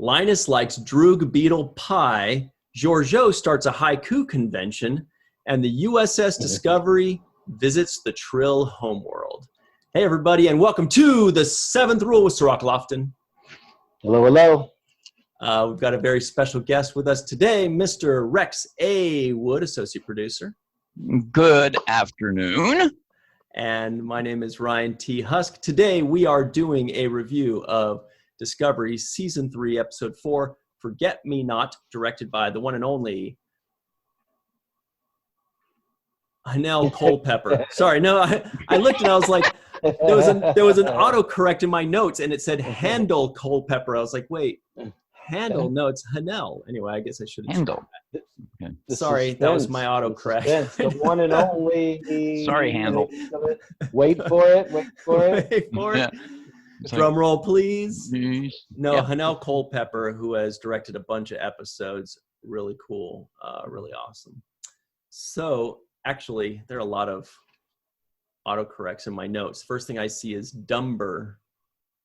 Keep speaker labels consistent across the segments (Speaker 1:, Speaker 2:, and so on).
Speaker 1: Linus likes Droog beetle pie. Giorgio starts a haiku convention. And the USS Discovery visits the Trill Homeworld. Hey, everybody, and welcome to the Seventh Rule with Cirroc Lofton.
Speaker 2: Hello, hello.
Speaker 1: We've got a very special guest with us today, Mr. Rex A. Wood, associate producer.
Speaker 3: Good afternoon.
Speaker 1: And my name is Ryan T. Husk. Today, we are doing a review of Discovery Season 3, Episode 4, Forget Me Not, directed by the one and only Hanel Culpepper. Sorry, no, I looked and I was like, there was an autocorrect in my notes and it said Handel Culpepper. I was like, wait, Handel? No, it's Hanel. Anyway, I guess I should have
Speaker 3: Handel.
Speaker 1: Okay. Sorry, that was my autocorrect.
Speaker 2: The one and only.
Speaker 3: Sorry, Handel.
Speaker 2: Wait for it. Wait for it.
Speaker 1: Wait for it.
Speaker 3: Yeah.
Speaker 1: Drum roll, please. No,
Speaker 3: Yeah.
Speaker 1: Hanel Culpepper, who has directed a bunch of episodes. Really cool. Really awesome. So, actually, there are a lot of autocorrects in my notes. First thing I see is Dumber.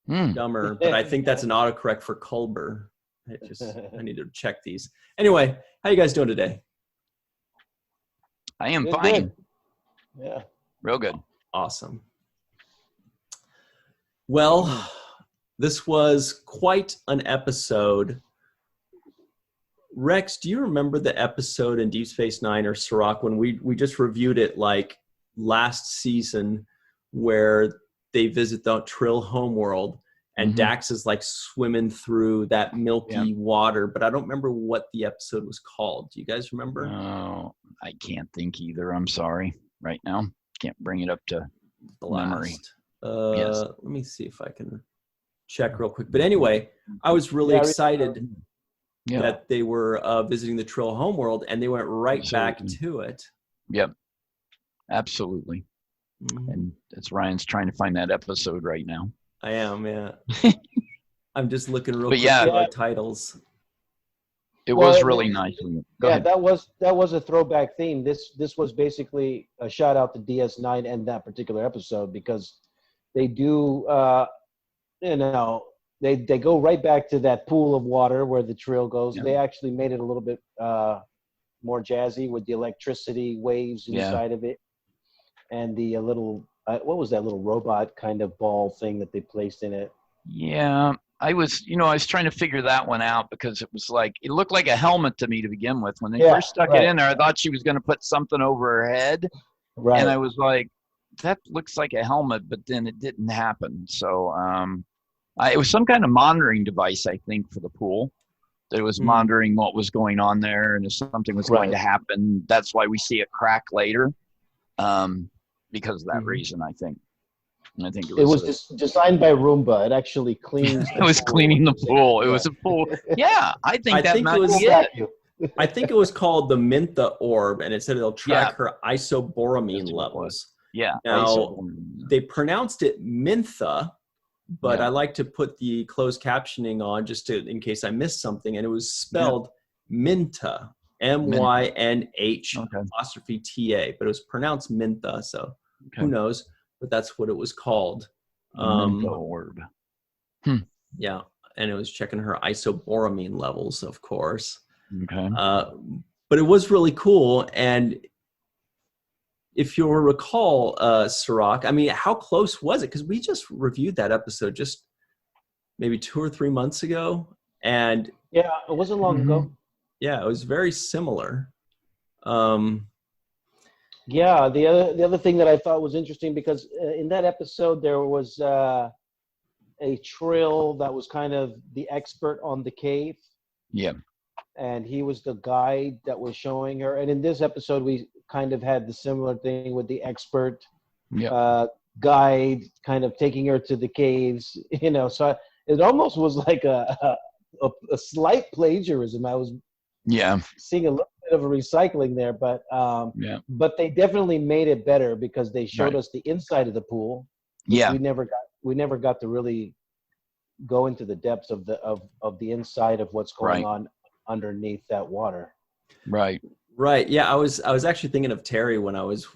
Speaker 1: Dumber, but I think that's an autocorrect for Culber. I need to check these. Anyway, how you guys doing today?
Speaker 3: I am
Speaker 2: Good,
Speaker 3: fine.
Speaker 2: good. Yeah.
Speaker 3: Real good.
Speaker 1: Awesome. Well, this was quite an episode. Rex, do you remember the episode in Deep Space Nine or Cirroc when we just reviewed it like last season where they visit the Trill Homeworld and Dax is like swimming through that milky water, but I don't remember what the episode was called. Do you guys remember?
Speaker 3: Oh, I can't think either. I'm sorry. Right now, can't bring it up to memory. Yes.
Speaker 1: Let me see if I can check real quick. But anyway, I was really excited that they were visiting the Trill Homeworld, and they went right back to it.
Speaker 3: Yep. Absolutely. And it's Ryan's trying to find that episode right now.
Speaker 1: I am, yeah. I'm just looking real
Speaker 3: But
Speaker 1: quick at my titles.
Speaker 3: It was really nice. Go ahead.
Speaker 2: that was a throwback theme. This was basically a shout out to DS9 and that particular episode because they do, they go right back to that pool of water where the Trill goes. Yeah. They actually made it a little bit more jazzy with the electricity waves inside of it, and the little what was that little robot kind of ball thing that they placed in it?
Speaker 3: Yeah, I was trying to figure that one out because it was like it looked like a helmet to me to begin with. When they first stuck it in there, I thought she was going to put something over her head, and I was like, that looks like a helmet, but then it didn't happen. So it was some kind of monitoring device, I think, for the pool. That it was monitoring what was going on there, and if something was going to happen, that's why we see it crack later. Because of that reason, I think. And I think it was
Speaker 2: designed by Roomba. It actually cleans.
Speaker 3: It was cleaning the pool. It was a pool. Yeah, I think it was it.
Speaker 1: I think it was called the Mintha orb, and it said it'll track her isoboramine levels.
Speaker 3: Yeah.
Speaker 1: Now, they pronounced it Mintha, but I like to put the closed captioning on just in case I missed something, and it was spelled Minta, MYNH''TA, but it was pronounced Mintha, so who knows? But that's what it was called.
Speaker 3: Orb.
Speaker 1: Yeah, and it was checking her isoboramine levels, of course.
Speaker 3: Okay.
Speaker 1: But it was really cool, and if you'll recall, Cirroc, I mean, how close was it? Because we just reviewed that episode just maybe 2 or 3 months ago, and
Speaker 2: it wasn't long ago.
Speaker 1: Yeah, it was very similar.
Speaker 2: The other thing that I thought was interesting because in that episode there was a Trill that was kind of the expert on the cave.
Speaker 3: Yeah.
Speaker 2: And he was the guide that was showing her. And in this episode, we kind of had the similar thing with the expert guide kind of taking her to the caves, So it almost was like a slight plagiarism. I was seeing a little bit of a recycling there, but they definitely made it better because they showed us the inside of the pool.
Speaker 3: Yeah.
Speaker 2: We never got to really go into the depths of the inside of what's going on underneath that water.
Speaker 3: Right.
Speaker 1: Yeah, I was actually thinking of Terry when I was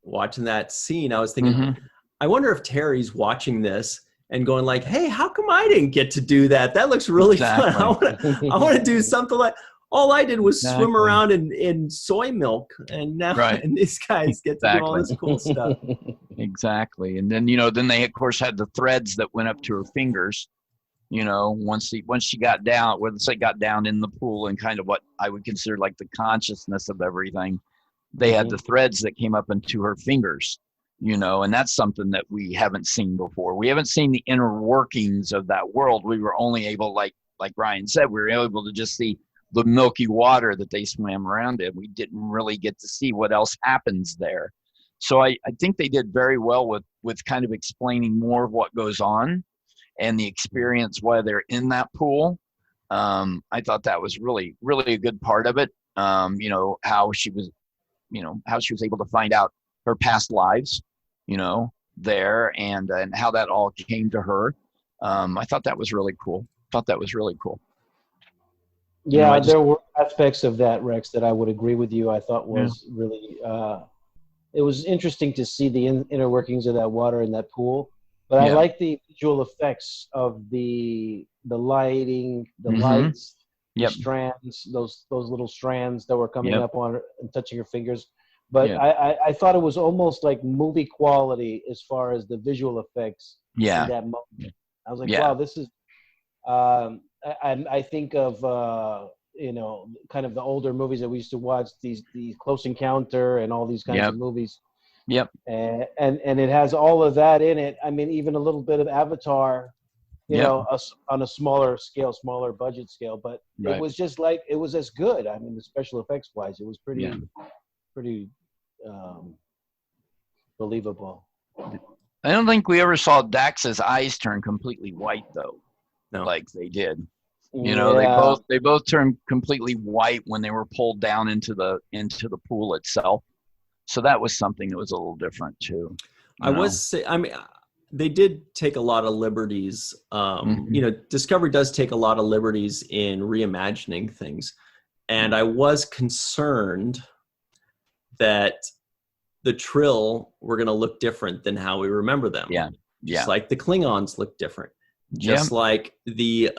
Speaker 1: watching that scene. I was thinking, I wonder if Terry's watching this and going like, hey, how come I didn't get to do that? That looks really fun. I want to do something like, all I did was swim around in soy milk, and now and these guys get to do all this cool stuff.
Speaker 3: Exactly. And then, then they of course had the threads that went up to her fingers, once she got down, once they got down in the pool and kind of what I would consider like the consciousness of everything, they had the threads that came up into her fingers, and that's something that we haven't seen before. We haven't seen the inner workings of that world. We were only able, like Ryan said, we were able to just see the milky water that they swam around in. We didn't really get to see what else happens there. So I think they did very well with kind of explaining more of what goes on and the experience while they're in that pool. I thought that was really, really a good part of it. How she was able to find out her past lives, there and how that all came to her. I thought that was really cool.
Speaker 2: Yeah, there were aspects of that, Rex, that I would agree with you. I thought was really, it was interesting to see the inner workings of that water in that pool. But I like the visual effects of the lighting, the lights, the strands, those little strands that were coming up on her and touching her fingers. But I thought it was almost like movie quality as far as the visual effects in that moment. I was like, wow, this is. I think of kind of the older movies that we used to watch, these Close Encounter and all these kinds of movies. Yep. And it has all of that in it. I mean, even a little bit of Avatar, you know, on a smaller scale, smaller budget scale, but it was just like, it was as good. I mean, the special effects wise, it was pretty believable.
Speaker 3: I don't think we ever saw Dax's eyes turn completely white though. No. Like they did. You know, they both turned completely white when they were pulled down into the pool itself. So that was something that was a little different too. I
Speaker 1: mean, they did take a lot of liberties. You know, Discovery does take a lot of liberties in reimagining things. And I was concerned that the Trill were going to look different than how we remember them. Yeah. Just like the Klingons look different. Just like the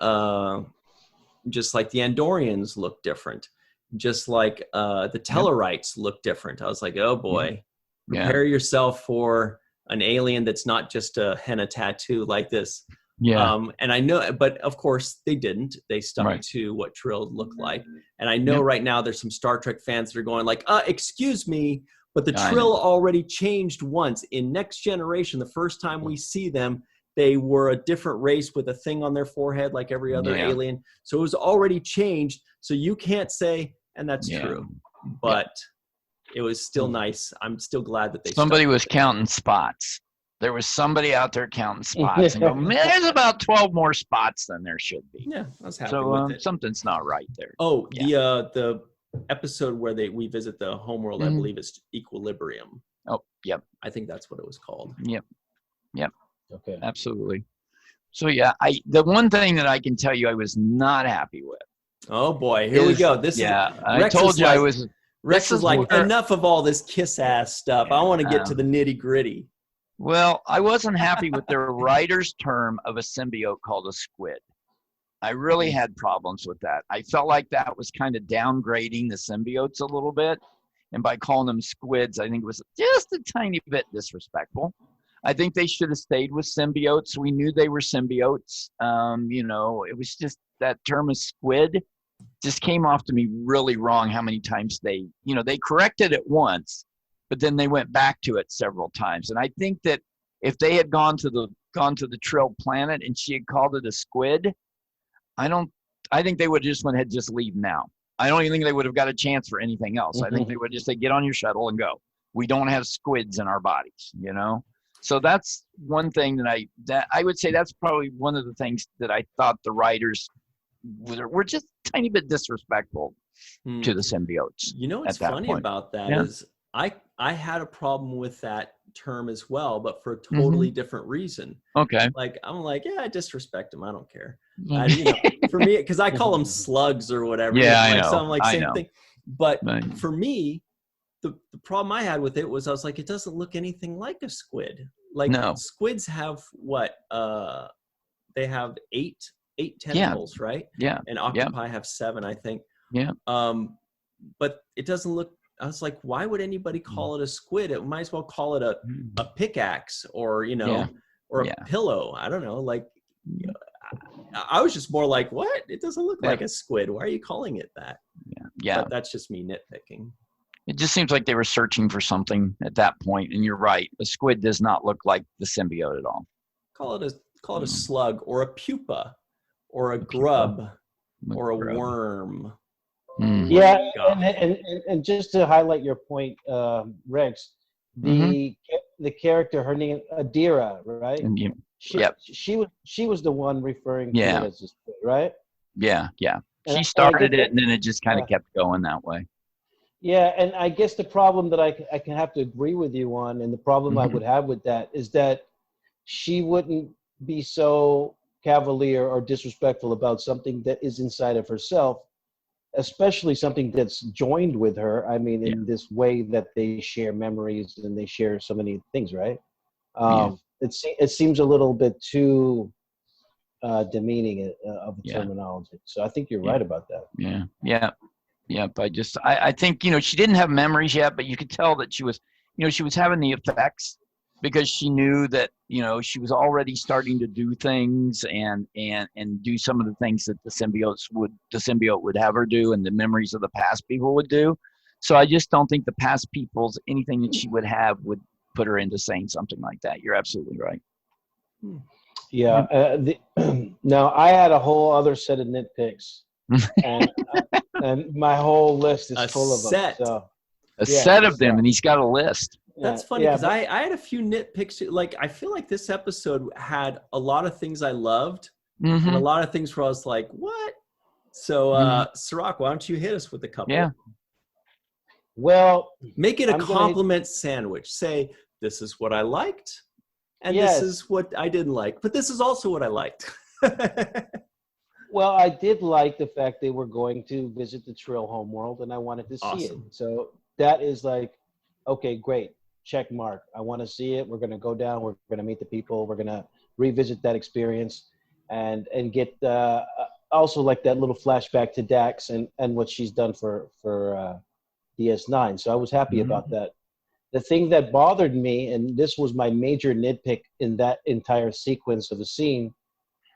Speaker 1: Andorians look different. Just like the Tellarites look different. I was like, oh boy, prepare yourself for an alien that's not just a henna tattoo like this. And I know, but of course they didn't. They stuck to what Trill looked like. And I know right now there's some Star Trek fans that are going like, excuse me, but the Trill already changed once. In Next Generation, the first time we see them, they were a different race with a thing on their forehead like every other alien. So it was already changed. So you can't say, and that's true. But it was still nice. I'm still glad that
Speaker 3: somebody was counting spots. There was somebody out there counting spots. And go, man, there's about 12 more spots than there should be.
Speaker 1: Yeah, I was happy with it.
Speaker 3: Something's not right there.
Speaker 1: Oh, the episode where we visit the Homeworld, I believe is Equilibrium.
Speaker 3: Oh, yep.
Speaker 1: I think that's what it was called.
Speaker 3: Yep. Okay. Absolutely. So the one thing that I can tell you I was not happy with.
Speaker 1: Oh boy, here we go. This
Speaker 3: I told you I was.
Speaker 1: Rex is like, enough of all this kiss ass stuff. I want to get to the nitty gritty.
Speaker 3: Well, I wasn't happy with their writer's term of a symbiote called a squid. I really had problems with that. I felt like that was kind of downgrading the symbiotes a little bit. And by calling them squids, I think it was just a tiny bit disrespectful. I think they should have stayed with symbiotes. We knew they were symbiotes. You know, it was just that term of squid just came off to me really wrong how many times they corrected it once, but then they went back to it several times. And I think that if they had gone to the Trill planet and she had called it a squid, I think they would just went ahead and just leave now. I don't even think they would have got a chance for anything else. I think they would just say, get on your shuttle and go. We don't have squids in our bodies, you know? So that's one thing that I would say that's probably one of the things that I thought the writers were just a tiny bit disrespectful to the symbiotes.
Speaker 1: You know what's funny about that is I had a problem with that term as well, but for a totally different reason. Okay. Like, I'm like, I disrespect them. I don't care. For me, because I call them slugs or whatever.
Speaker 3: Yeah, I know.
Speaker 1: So I'm like, same thing. But for me, the problem I had with it was I was like, it doesn't look anything like a squid. Like
Speaker 3: No.
Speaker 1: squids have what? They have eight tentacles, right?
Speaker 3: Yeah.
Speaker 1: And octopi have 7, I think.
Speaker 3: Yeah.
Speaker 1: But it doesn't look. I was like, why would anybody call it a squid? It might as well call it a pickaxe, or or a pillow. I don't know. Like, I was just more like, what? It doesn't look like a squid. Why are you calling it that?
Speaker 3: Yeah.
Speaker 1: But that's just me nitpicking.
Speaker 3: It just seems like they were searching for something at that point, and you're right. A squid does not look like the symbiote at all.
Speaker 1: Call it a slug, or a pupa, or a grub, or a worm.
Speaker 2: Yeah, and just to highlight your point, Rex, the character, her name Adira, right? She was the one referring to it as a squid, right?
Speaker 3: Yeah. She started it, and then it just kind of kept going that way.
Speaker 2: Yeah, and I guess the problem that I can have to agree with you on, and the problem I would have with that, is that she wouldn't be so cavalier or disrespectful about something that is inside of herself, especially something that's joined with her. I mean, in this way that they share memories and they share so many things, right? It seems a little bit too demeaning of the terminology. So I think you're right about that.
Speaker 3: Yeah. I think, she didn't have memories yet, but you could tell that she was having the effects, because she knew that, she was already starting to do things and do some of the things that the symbiote would have her do, and the memories of the past people would do. So I just don't think the past people's, anything that she would have would put her into saying something like that. You're absolutely right.
Speaker 2: Yeah. Now I had a whole other set of nitpicks, and my whole list is full of them. So,
Speaker 3: a set of them, and he's got a list.
Speaker 1: That's funny, because I had a few nitpicks. Like, I feel like this episode had a lot of things I loved, and a lot of things where I was like, what? So, Cirroc, why don't you hit us with a couple?
Speaker 3: Yeah.
Speaker 2: Well,
Speaker 1: make it a compliment sandwich. Say, this is what I liked, and this is what I didn't like, but this is also what I liked.
Speaker 2: Well, I did like the fact they were going to visit the Trill Homeworld, and I wanted to see it. So that is like, okay, great. Check mark. I want to see it. We're going to go down. We're going to meet the people. We're going to revisit that experience and get also like that little flashback to Dax and what she's done for DS9. So I was happy about that. The thing that bothered me, and this was my major nitpick in that entire sequence of the scene,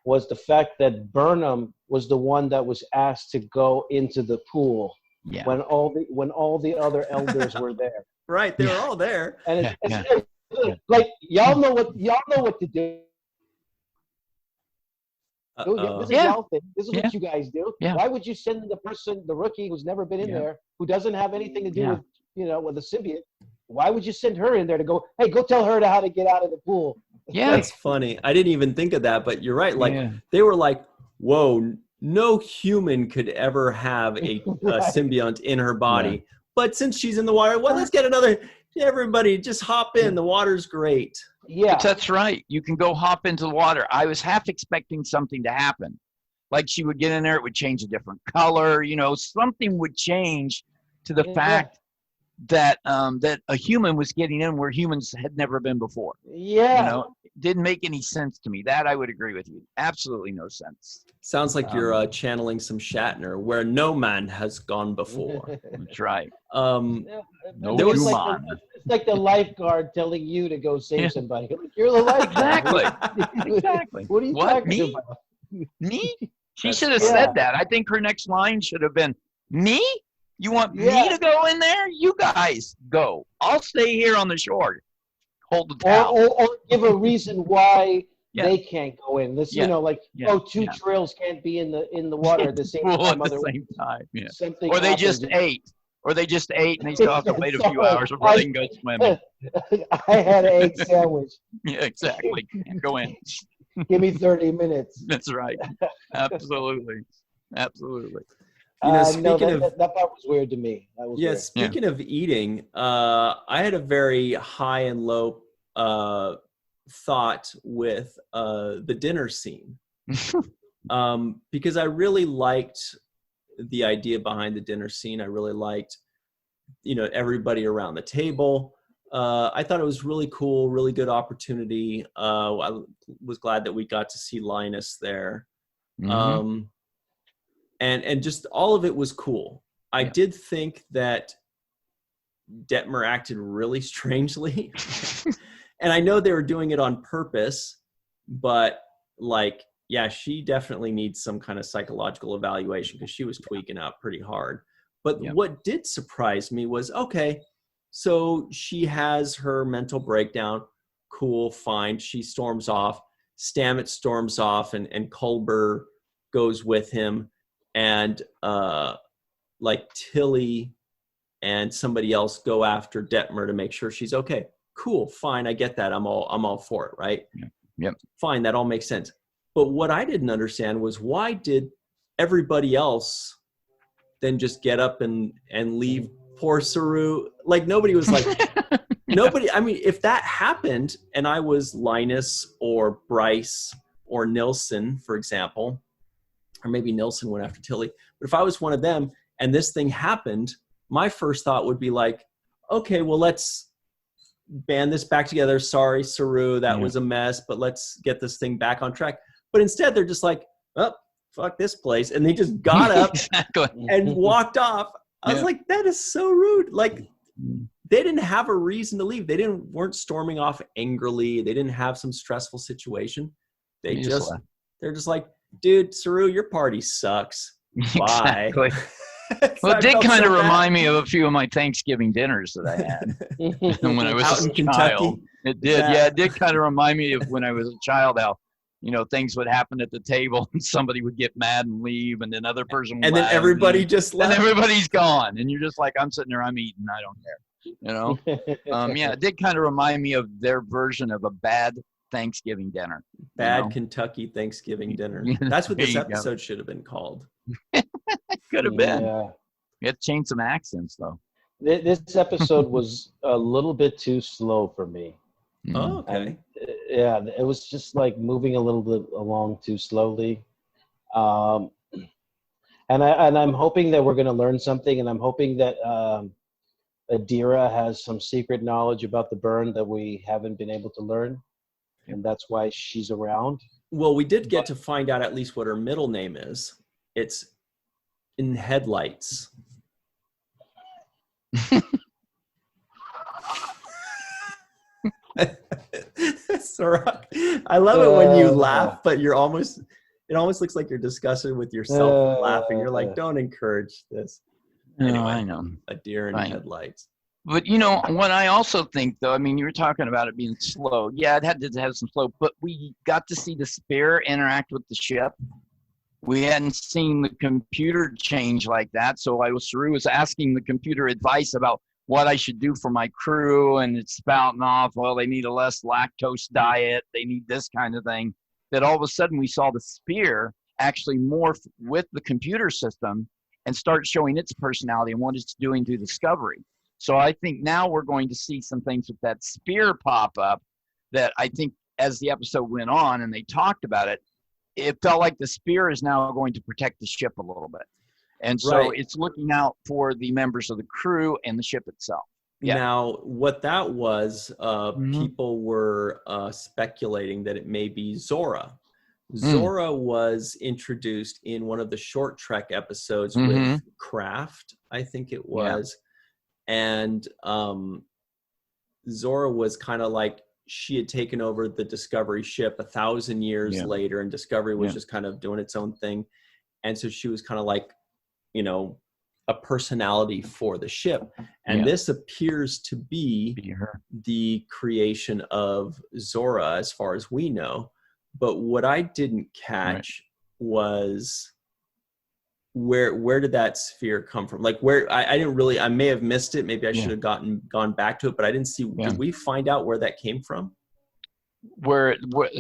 Speaker 2: was the fact that Burnham was the one that was asked to go into the pool when all the other elders were there.
Speaker 1: Right, they were all there.
Speaker 2: And it's like, y'all know what to do. This is y'all thing. This is what you guys do. Why would you send the rookie who's never been in there, who doesn't have anything to do with with the symbiote? Why would you send her in there to go, hey, go tell her how to get out of the pool?
Speaker 3: Yeah,
Speaker 1: that's funny. I didn't even think of that, but you're right. Like they were like, whoa, no human could ever have a symbiont in her body. Yeah. But since she's in the water, well, let's get another. Everybody just hop in. The water's great.
Speaker 3: Yeah, but that's right. You can go hop into the water. I was half expecting something to happen. Like she would get in there, it would change a different color. Something would change to the fact that that a human was getting in where humans had never been before.
Speaker 2: Yeah.
Speaker 3: It didn't make any sense to me. That I would agree with you. Absolutely no sense.
Speaker 1: Sounds like you're channeling some Shatner, where no man has gone before.
Speaker 3: That's right.
Speaker 1: No
Speaker 2: human. It's like the lifeguard telling you to go save somebody. You're the lifeguard.
Speaker 3: Exactly.
Speaker 2: What are you talking about?
Speaker 3: Me? She should have said that. I think her next line should have been, me? You want me to go in there? You guys go. I'll stay here on the shore. Hold the towel.
Speaker 2: Or give a reason why they can't go in. This, two Trills can't be in the water at the same time.
Speaker 3: At the same time. Yeah.
Speaker 2: Something
Speaker 3: or they just ate. Or they just ate and they still have to wait a few hours before they can go swimming.
Speaker 2: I had an egg sandwich.
Speaker 3: Yeah, exactly. Go in.
Speaker 2: Give me 30 minutes.
Speaker 3: That's right. Absolutely. Absolutely.
Speaker 1: Speaking of
Speaker 2: that part was weird to me.
Speaker 1: Speaking of eating, I had a very high and low thought with the dinner scene, because I really liked the idea behind the dinner scene. I really liked, everybody around the table. I thought it was really cool, really good opportunity. I was glad that we got to see Linus there.
Speaker 3: Mm-hmm.
Speaker 1: And just all of it was cool. I did think that Detmer acted really strangely. And I know they were doing it on purpose, but like, yeah, she definitely needs some kind of psychological evaluation because she was tweaking out pretty hard. But what did surprise me was, okay, so she has her mental breakdown. Cool, fine. She storms off. Stamets storms off, and Culber goes with him. And like Tilly and somebody else go after Detmer to make sure she's okay. Cool, fine. I get that. I'm all for it, right?
Speaker 3: Yep.
Speaker 1: Fine, that all makes sense. But what I didn't understand was, why did everybody else then just get up and leave poor Saru? Like, nobody was like, nobody. I mean, if that happened and I was Linus or Bryce or Nilsson, for example, or maybe Nilsson went after Tilly, but if I was one of them and this thing happened, my first thought would be like, okay, well, let's band this back together. Sorry, Saru, that was a mess, but let's get this thing back on track. But instead, they're just like, oh, fuck this place. And they just got up and walked off. I was like, that is so rude. Like, they didn't have a reason to leave. They weren't storming off angrily. They didn't have some stressful situation. They're just like, dude, Saru, your party sucks. Bye.
Speaker 3: Exactly. Well, it did kind of remind me of a few of my Thanksgiving dinners that I had when I was a child. It did. Yeah, it did kind of remind me of when I was a child, how, you know, things would happen at the table and somebody would get mad and leave, and then other person would
Speaker 1: and then everybody just left.
Speaker 3: And everybody's gone. And you're just like, I'm sitting there, I'm eating, I don't care. You know? Yeah, it did kind of remind me of their version of a bad Thanksgiving dinner.
Speaker 1: Bad Kentucky Thanksgiving dinner. That's what this episode should have been called.
Speaker 3: Could have been. You had to change some accents, though.
Speaker 2: This episode was a little bit too slow for me.
Speaker 1: Oh, okay.
Speaker 2: And, it was just like moving a little bit along too slowly. And I'm hoping that we're going to learn something, and I'm hoping that Adira has some secret knowledge about the burn that we haven't been able to learn, and that's why she's around.
Speaker 1: Well, we did get to find out at least what her middle name is. It's In Headlights. Cirroc, I love it when you laugh, but it almost looks like you're discussing with yourself laughing. You're like, don't encourage this. Anyway,
Speaker 3: I know.
Speaker 1: A deer in headlights.
Speaker 3: But, you know, what I also think, though, I mean, you were talking about it being slow. Yeah, it had to have some slow, but we got to see the spear interact with the ship. We hadn't seen the computer change like that, so Saru was asking the computer advice about what I should do for my crew, and it's spouting off, well, they need a less lactose diet, they need this kind of thing. That all of a sudden we saw the spear actually morph with the computer system and start showing its personality and what it's doing to Discovery. So I think now we're going to see some things with that spear pop up that I think as the episode went on and they talked about it, it felt like the spear is now going to protect the ship a little bit. And so it's looking out for the members of the crew and the ship itself. Yeah.
Speaker 1: Now, what that was, people were speculating that it may be Zora. Zora was introduced in one of the short Trek episodes with Kraft, I think it was. And Zora was kind of like, she had taken over the Discovery ship 1,000 years later, and Discovery was just kind of doing its own thing. And so she was kind of like, you know, a personality for the ship. And this appears to be the creation of Zora, as far as we know. But what I didn't catch was where did that sphere come from? Like, where I didn't really, I may have missed it. Maybe I should have gone back to it, but I didn't see. Did we find out where that came from?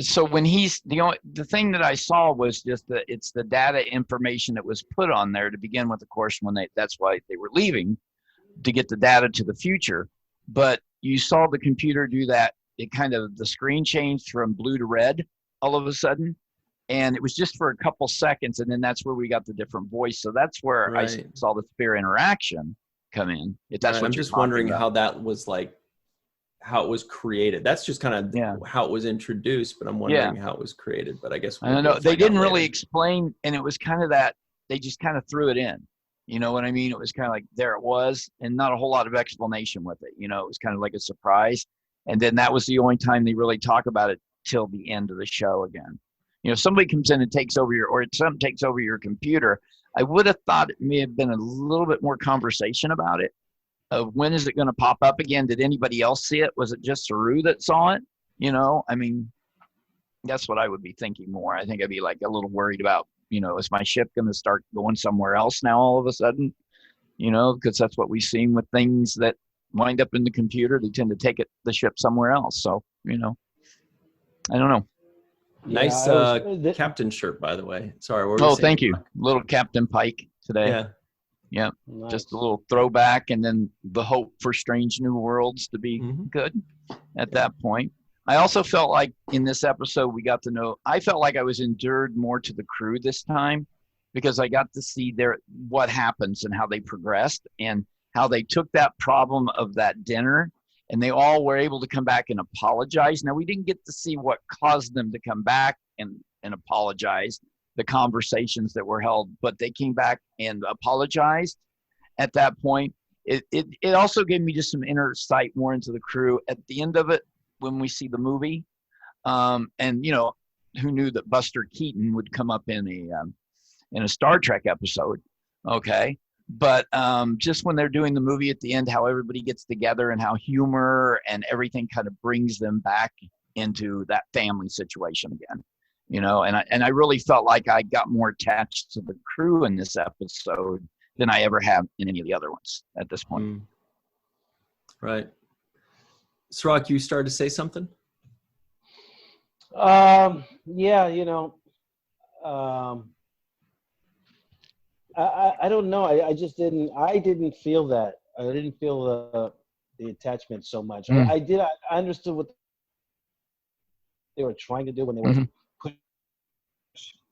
Speaker 3: So when the thing that I saw was just that it's the data information that was put on there to begin with, of course, that's why they were leaving, to get the data to the future. But you saw the computer do that. It kind of, the screen changed from blue to red all of a sudden. And it was just for a couple seconds. And then that's where we got the different voice. So that's where I saw the spear interaction come in. If that's what
Speaker 1: I'm just wondering how that was like how it was created. That's just kind of how it was introduced, but I'm wondering how it was created. But I guess
Speaker 3: I don't know. They didn't really explain, and it was kind of that they just kind of threw it in. You know what I mean? It was kind of like there it was, and not a whole lot of explanation with it. You know, it was kind of like a surprise, and then that was the only time they really talk about it till the end of the show again. You know, somebody comes in and takes over something takes over your computer. I would have thought it may have been a little bit more conversation about it. Of when is it going to pop up again? Did anybody else see it? Was it just Saru that saw it? You know, I mean, that's what I would be thinking more. I think I'd be like a little worried about, you know, is my ship going to start going somewhere else now all of a sudden? You know, because that's what we've seen with things that wind up in the computer. They tend to take the ship somewhere else. So, you know, I don't know.
Speaker 1: Nice captain shirt, by the way. Sorry.
Speaker 3: Thank you. Little Captain Pike today.
Speaker 1: Yeah.
Speaker 3: Yeah, nice. Just a little throwback, and then the hope for Strange New Worlds to be good at that point. I also felt like in this episode I felt like I was endeared more to the crew this time because I got to see what happens and how they progressed and how they took that problem of that dinner, and they all were able to come back and apologize. Now, we didn't get to see what caused them to come back and apologize, the conversations that were held, but they came back and apologized at that point. It also gave me just some inner sight more into the crew at the end of it when we see the movie. And you know, who knew that Buster Keaton would come up in a Star Trek episode? Okay. But just when they're doing the movie at the end, how everybody gets together and how humor and everything kind of brings them back into that family situation again. You know, and I really felt like I got more attached to the crew in this episode than I ever have in any of the other ones at this point.
Speaker 1: Right. Cirroc, you started to say something?
Speaker 2: Yeah, you know, I don't know. I didn't feel that. I didn't feel the attachment so much. I understood what they were trying to do when they were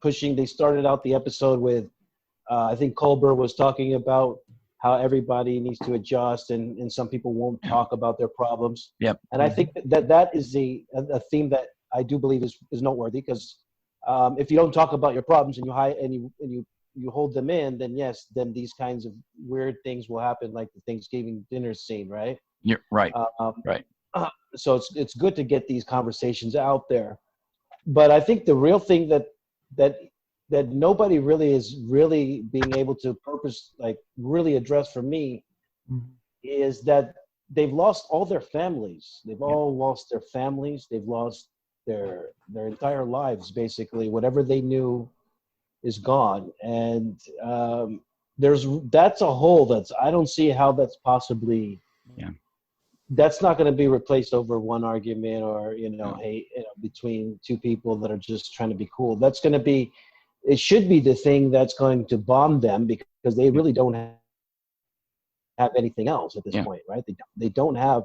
Speaker 2: pushing. They started out the episode with, I think Colbert was talking about how everybody needs to adjust and some people won't talk about their problems.
Speaker 3: Yep.
Speaker 2: And I think that is a theme that I do believe is noteworthy because if you don't talk about your problems and you hide and you hold them in, then then these kinds of weird things will happen, like the Thanksgiving dinner scene, right?
Speaker 3: You're right. Right.
Speaker 2: So it's good to get these conversations out there, but I think the real thing that nobody really is really being able to really address for me is that they've lost all their families. They've all lost their families. They've lost their entire lives, basically. Whatever they knew is gone. And that's a hole I don't see how that's possibly that's not going to be replaced over one argument or, between two people that are just trying to be cool. That's going to be, it should be the thing that's going to bond them because they really don't have anything else at this point, right? They don't have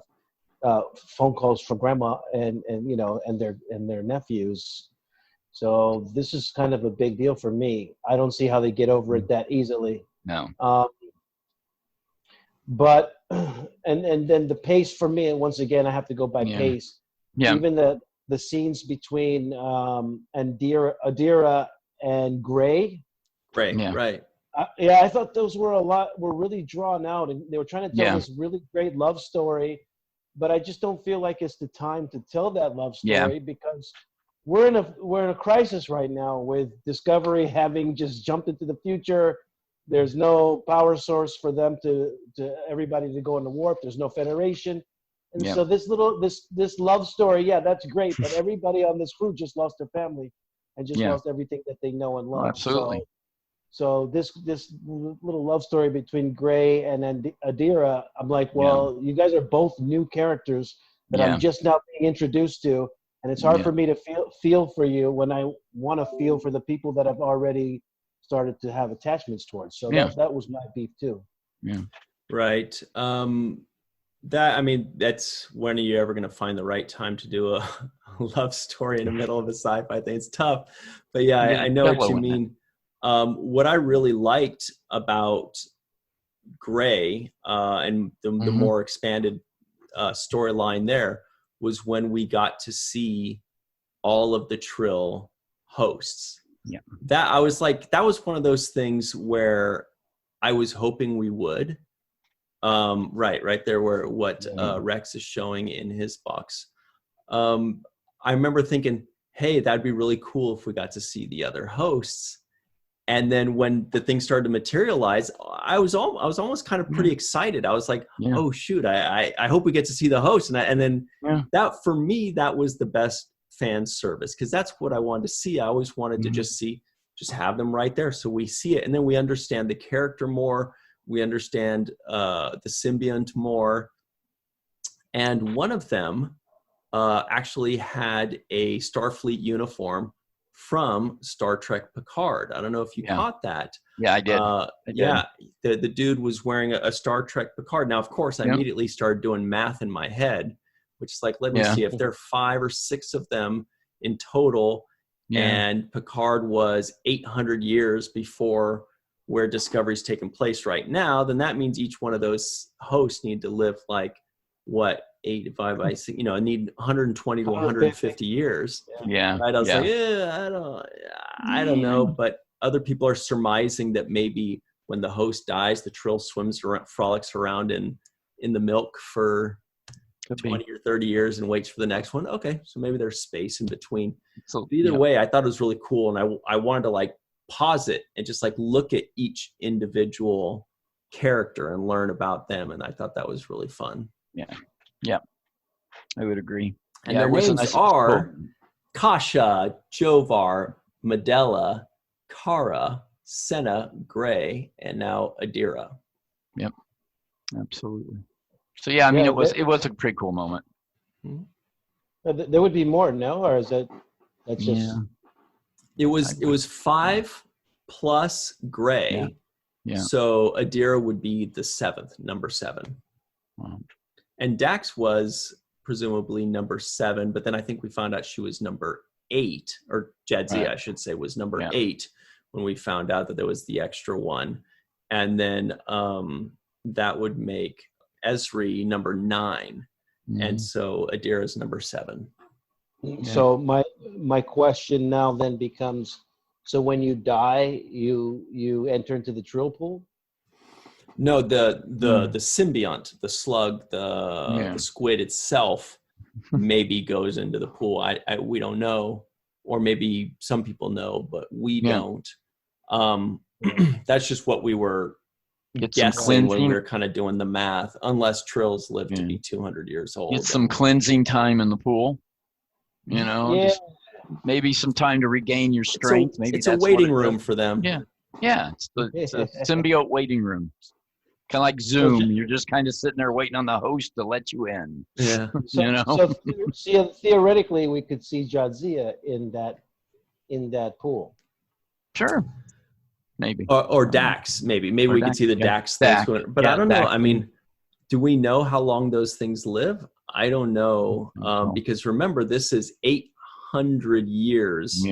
Speaker 2: phone calls from grandma and their nephews. So this is kind of a big deal for me. I don't see how they get over it that easily.
Speaker 3: No.
Speaker 2: But and then the pace for me, and once again I have to go by pace. Yeah. Even the scenes between Adira and Gray.
Speaker 1: Right. Yeah. Right.
Speaker 2: I thought those were really drawn out, and they were trying to tell this really great love story, but I just don't feel like it's the time to tell that love story because we're in a crisis right now with Discovery having just jumped into the future. There's no power source for them to everybody to go into warp. There's no Federation. And so this love story, that's great, but everybody on this crew just lost their family and just lost everything that they know and love.
Speaker 3: Oh, absolutely.
Speaker 2: So this little love story between Gray and Adira, I'm like, well, you guys are both new characters that I'm just now being introduced to, and it's hard for me to feel for you when I want to feel for the people that I've already started to have attachments towards. So that was my beef too.
Speaker 3: Yeah.
Speaker 1: Right. That's when are you ever going to find the right time to do a love story in the middle of a sci-fi thing? It's tough, but I know what you mean. What I really liked about Gray and the more expanded storyline there was when we got to see all of the Trill hosts.
Speaker 3: Yeah.
Speaker 1: That I was like, that was one of those things where I was hoping we would. Right there where what Rex is showing in his box. I remember thinking, hey, that'd be really cool if we got to see the other hosts. And then when the thing started to materialize, I was almost kind of pretty excited. I was like, oh shoot, I hope we get to see the host. And then that, for me, that was the best fan service, because that's what I wanted to see. I always wanted to just have them right there, so we see it, and then we understand the character more. We understand the symbiont more. And one of them actually had a Starfleet uniform from Star Trek Picard. I don't know if you caught that.
Speaker 3: Yeah, I did.
Speaker 1: Yeah, the dude was wearing a Star Trek Picard. Now, of course, I immediately started doing math in my head, which is like, let me see, if there are 5 or 6 of them in total, and Picard was 800 years before where Discovery's taking place right now, then that means each one of those hosts need to live like, what, 8 divided by 6, need 120 to 150 years.
Speaker 3: Yeah.
Speaker 1: Right? I was like, I don't know. But other people are surmising that maybe when the host dies, the Trill frolics around in the milk for 20 or 30 years and waits for the next one. Okay, so maybe there's space in between. So either way, I thought it was really cool, and I wanted to like pause it and just like look at each individual character and learn about them, and I thought that was really fun.
Speaker 3: Yeah, I would agree.
Speaker 1: And their names are Kasha, Jovar, Medela, Kara, Senna, Gray, and now Adira.
Speaker 3: Yep, absolutely. So yeah, I mean, it was a pretty cool moment.
Speaker 2: There would be more, no? Or is that's just...
Speaker 1: It was 5 plus Gray.
Speaker 3: Yeah.
Speaker 1: So Adira would be the 7th, number 7.
Speaker 3: Wow.
Speaker 1: And Dax was presumably number 7, but then I think we found out she was number 8, or Jadzia, I should say, was number 8 when we found out that there was the extra one. And then that would make Esri number 9. And so Adira's number 7.
Speaker 2: So my question now then becomes, so when you die, you enter into the Trill pool?
Speaker 1: No, the symbiont, the slug, the squid itself maybe goes into the pool. We don't know, or maybe some people know, but we don't. That's just what we were guessing when we were kind of doing the math, unless Trills live to be 200 years old.
Speaker 3: Get some cleansing time in the pool, just maybe some time to regain your strength. Maybe
Speaker 1: it's a waiting room for them.
Speaker 3: It's a symbiote waiting room. Kind of like Zoom. You're just kind of sitting there waiting on the host to let you in.
Speaker 1: Yeah.
Speaker 2: So theoretically, we could see Jadzia in that pool.
Speaker 3: Sure. Maybe.
Speaker 1: Or Dax, maybe we could see the Dax things going. But I don't know. I mean, do we know how long those things live? I don't know. Because remember, this is 800 years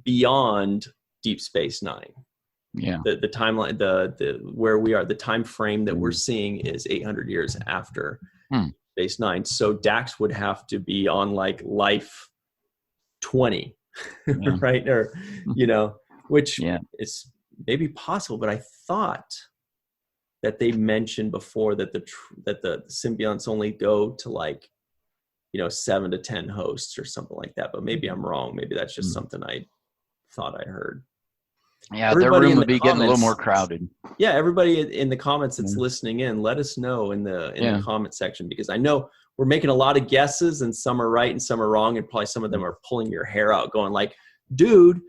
Speaker 1: beyond Deep Space Nine.
Speaker 3: Yeah.
Speaker 1: The timeline, the where we are, the time frame that we're seeing is 800 years after Space Nine. So Dax would have to be on like life 20, right? Or which is maybe possible, but I thought that they mentioned before that the symbionts only go to like 7 to 10 hosts or something like that. But maybe I'm wrong. Maybe that's just something I thought I heard.
Speaker 3: Yeah, their room would be getting a little more crowded.
Speaker 1: Yeah, everybody in the comments that's listening in, let us know in the comment section, because I know we're making a lot of guesses and some are right and some are wrong, and probably some of them are pulling your hair out going like, dude,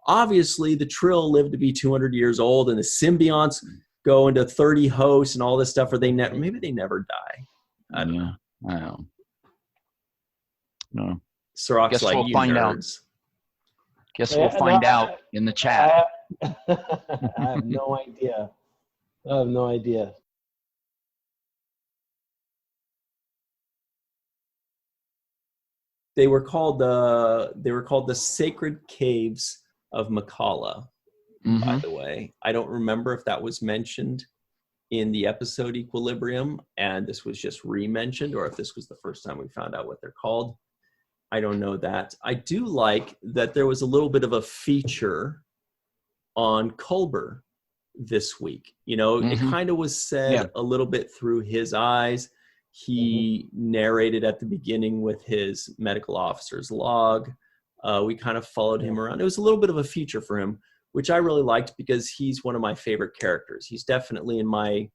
Speaker 1: obviously the Trill lived to be 200 years old and the symbionts go into 30 hosts and all this stuff, or maybe they never die. I don't know.
Speaker 3: I know. No.
Speaker 1: Cirroc's like,
Speaker 3: we'll find
Speaker 1: nerds.
Speaker 3: Guess we'll find out in the chat.
Speaker 2: I have no idea.
Speaker 1: They were called the Sacred Caves of Makala. By the way, I don't remember if that was mentioned in the episode Equilibrium, and this was just re-mentioned, or if this was the first time we found out what they're called. I don't know that. I do like that there was a little bit of a feature on Culber this week. You know, it kind of was said a little bit through his eyes. He narrated at the beginning with his medical officer's log. We kind of followed him around. It was a little bit of a feature for him, which I really liked because he's one of my favorite characters. He's definitely in my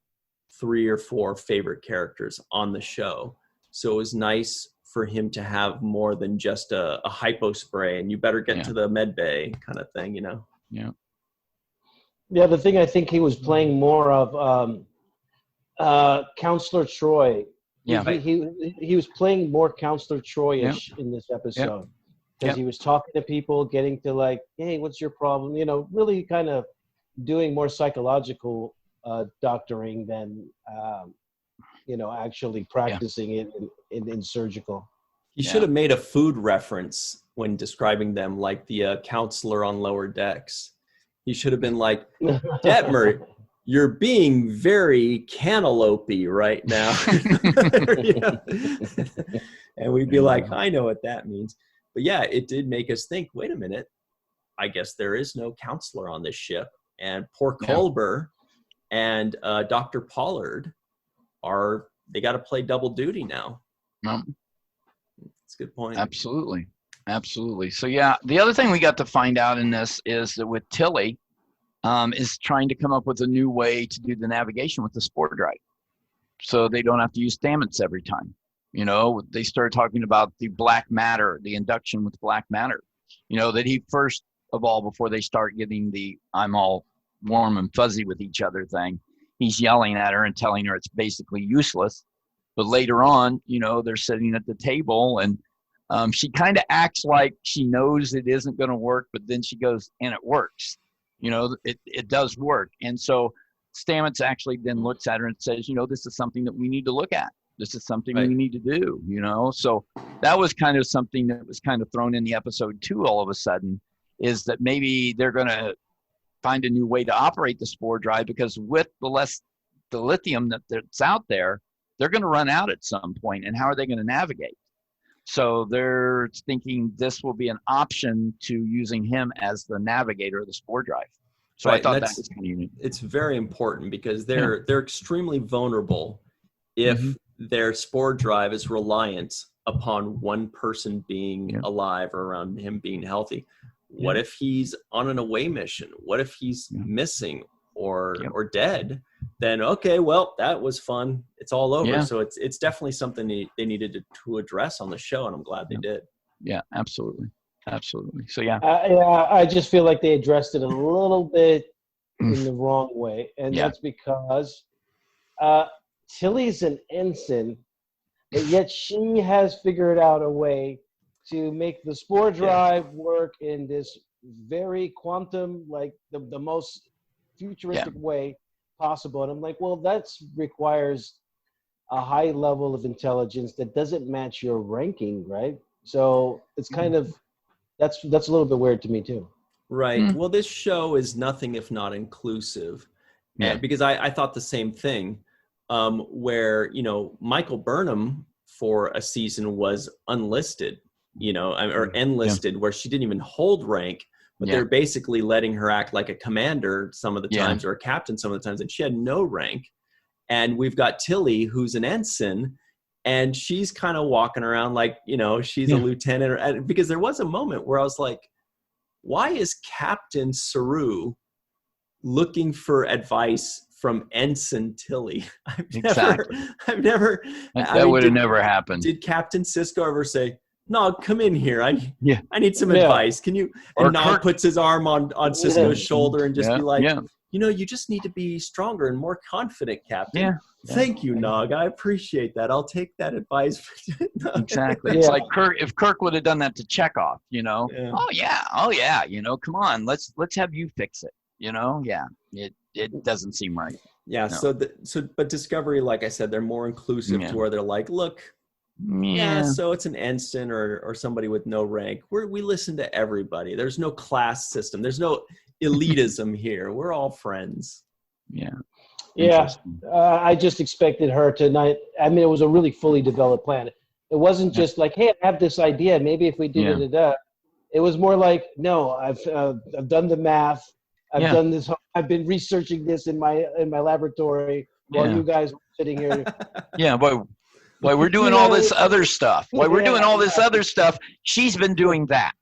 Speaker 1: 3 or 4 favorite characters on the show. So it was nice for him to have more than just a hypo spray and you better get to the med bay kind of thing, you know?
Speaker 3: Yeah.
Speaker 2: Yeah, the thing I think he was playing more of Counselor Troy.
Speaker 3: Yeah.
Speaker 2: He was playing more Counselor Troy-ish in this episode. Because he was talking to people, getting to like, hey, what's your problem? You know, really kind of doing more psychological doctoring than, you know, actually practicing it in surgical.
Speaker 1: He should have made a food reference when describing them, like the counselor on lower decks. He should have been like, Detmer, you're being very cantaloupe-y right now. And we'd be like, I know what that means. But yeah, it did make us think, wait a minute, I guess there is no counselor on this ship. And poor Culber and Dr. Pollard they got to play double duty now. That's a good point.
Speaker 3: Absolutely. Absolutely. So yeah, the other thing we got to find out in this is that with Tilly is trying to come up with a new way to do the navigation with the spore drive. So they don't have to use Stamets every time. You know, they started talking about the black matter, the induction with black matter. You know, that he first of all, before they start getting the I'm all warm and fuzzy with each other thing, he's yelling at her and telling her it's basically useless. But later on, you know, they're sitting at the table and she kind of acts like she knows it isn't going to work, but then she goes, and it works. You know, it does work. And so Stamets actually then looks at her and says, you know, this is something that we need to look at. This is something we need to do, you know? So that was kind of something that was kind of thrown in the episode too, all of a sudden, is that maybe they're going to find a new way to operate the spore drive because with the lithium that's out there, they're going to run out at some point. And how are they going to navigate? So they're thinking this will be an option to using him as the navigator of the spore drive. So I thought that was kind of unique.
Speaker 1: It's very important because they're extremely vulnerable if their spore drive is reliant upon one person being alive or around him being healthy. What if he's on an away mission? What if he's missing or dead? Then, okay, well, that was fun. It's all over. So it's definitely something they needed to address on the show, and I'm glad they did.
Speaker 3: Yeah, absolutely. Absolutely. So,
Speaker 2: I just feel like they addressed it a little bit in the wrong way. And that's because Tilly's an ensign, but yet she has figured out a way to make the spore drive work in this very quantum, like the most futuristic way possible. And I'm like, well, that requires a high level of intelligence that doesn't match your ranking, right? So it's kind of, that's a little bit weird to me too.
Speaker 1: Right. Well, this show is nothing if not inclusive. And because I thought the same thing, where, you know, Michael Burnham for a season was unlisted, you know, or enlisted, where she didn't even hold rank, but they're basically letting her act like a commander some of the times or a captain some of the times, and she had no rank. And we've got Tilly, who's an ensign, and she's kind of walking around like, you know, she's a lieutenant. Because there was a moment where I was like, why is Captain Saru looking for advice from Ensign Tilly? I've never.
Speaker 3: That would have never happened.
Speaker 1: Did Captain Sisko ever say, "No, come in here. I need some advice. Can you?" And Nog puts his arm on Sisko's shoulder and just be like, "You know, you just need to be stronger and more confident, Captain." Thank you, Nog. I appreciate that. I'll take that advice.
Speaker 3: Exactly. It's like if Kirk would have done that to Chekhov, you know. Oh yeah. You know, come on, let's have you fix it. You know, it doesn't seem right.
Speaker 1: Yeah. No. But Discovery, like I said, they're more inclusive to where they're like, look, so it's an ensign or somebody with no rank. We listen to everybody. There's no class system. There's no elitism here. We're all friends.
Speaker 3: Yeah.
Speaker 2: Yeah, I just expected her to not. I mean, it was a really fully developed plan. It wasn't just like, hey, I have this idea. Maybe if we did it, it was more like, no, I've done the math. I've done this. I've been researching this in my laboratory while you guys were sitting here.
Speaker 3: Yeah, but while we're doing all this other stuff, she's been doing that.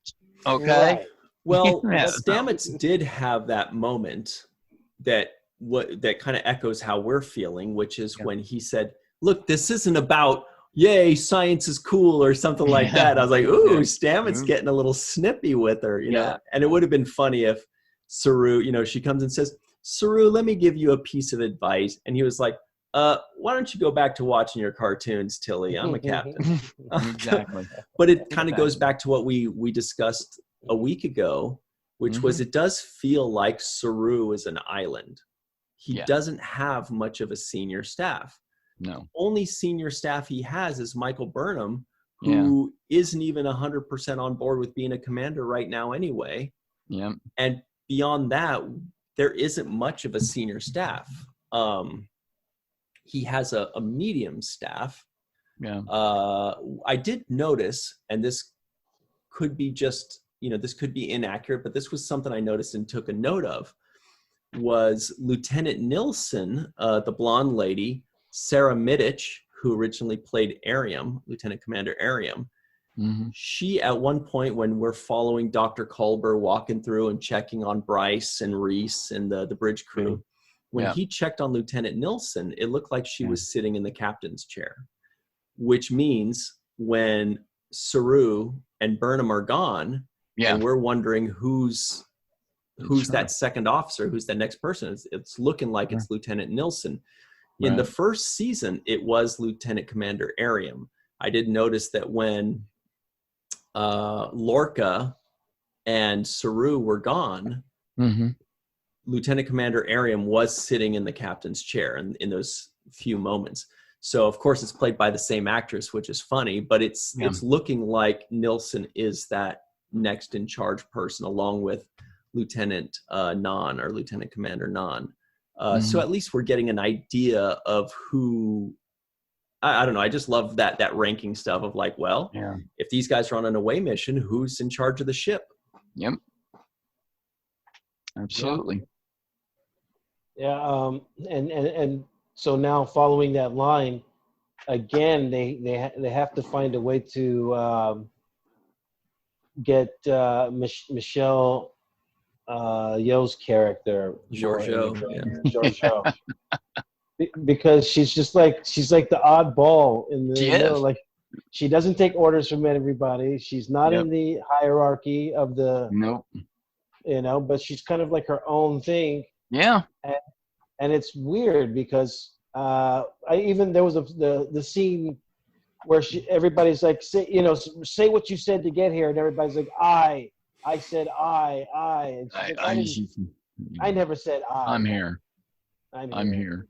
Speaker 3: Okay.
Speaker 2: Right.
Speaker 1: Well, Stamets did have that moment that kind of echoes how we're feeling, which is when he said, "Look, this isn't about yay, science is cool," or something like that. I was like, "Ooh, Stamets getting a little snippy with her," you know. And it would have been funny if Saru, you know, she comes and says, "Saru, let me give you a piece of advice," and he was like, "Why don't you go back to watching your cartoons, Tilly? I'm a captain."
Speaker 3: Exactly.
Speaker 1: But it kind of goes back to what we discussed a week ago, which was it does feel like Saru is an island. He doesn't have much of a senior staff.
Speaker 3: No.
Speaker 1: Only senior staff he has is Michael Burnham, who isn't even 100% on board with being a commander right now anyway.
Speaker 3: Yeah.
Speaker 1: And beyond that, there isn't much of a senior staff. He has a medium staff.
Speaker 3: Yeah.
Speaker 1: I did notice, and this could be just, you know, this could be inaccurate, but this was something I noticed and took a note of, was Lieutenant Nilsson, the blonde lady, Sarah Middich, who originally played Ariam, Lieutenant Commander Ariam. She, at one point when we're following Dr. Culber walking through and checking on Bryce and Reese and the bridge crew, when he checked on Lieutenant Nilsson, it looked like she was sitting in the captain's chair, which means when Saru and Burnham are gone, and we're wondering who's that second officer, who's that next person, it's looking like it's Lieutenant Nilsson. In the first season, it was Lieutenant Commander Ariam. I did notice that when Lorca and Saru were gone, Lieutenant Commander Ariam was sitting in the captain's chair in those few moments. So, of course, it's played by the same actress, which is funny, but it's looking like Nilsson is that next in charge person, along with Lieutenant Non, or Lieutenant Commander Non. So at least we're getting an idea of who, I don't know, I just love that ranking stuff of like, well, if these guys are on an away mission, who's in charge of the ship?
Speaker 3: Yep. Absolutely.
Speaker 2: Yeah. And so now following that line, again, they have to find a way to get Michelle Yeoh's character, Giorgio, because she's like the oddball in the middle. Like, she doesn't take orders from everybody. She's not in the hierarchy of the you know, but she's kind of like her own thing.
Speaker 3: Yeah.
Speaker 2: And it's weird because there was the scene where everybody's like, say what you said to get here, and everybody's like, I said I. And I never said I.
Speaker 3: I'm here. I'm here.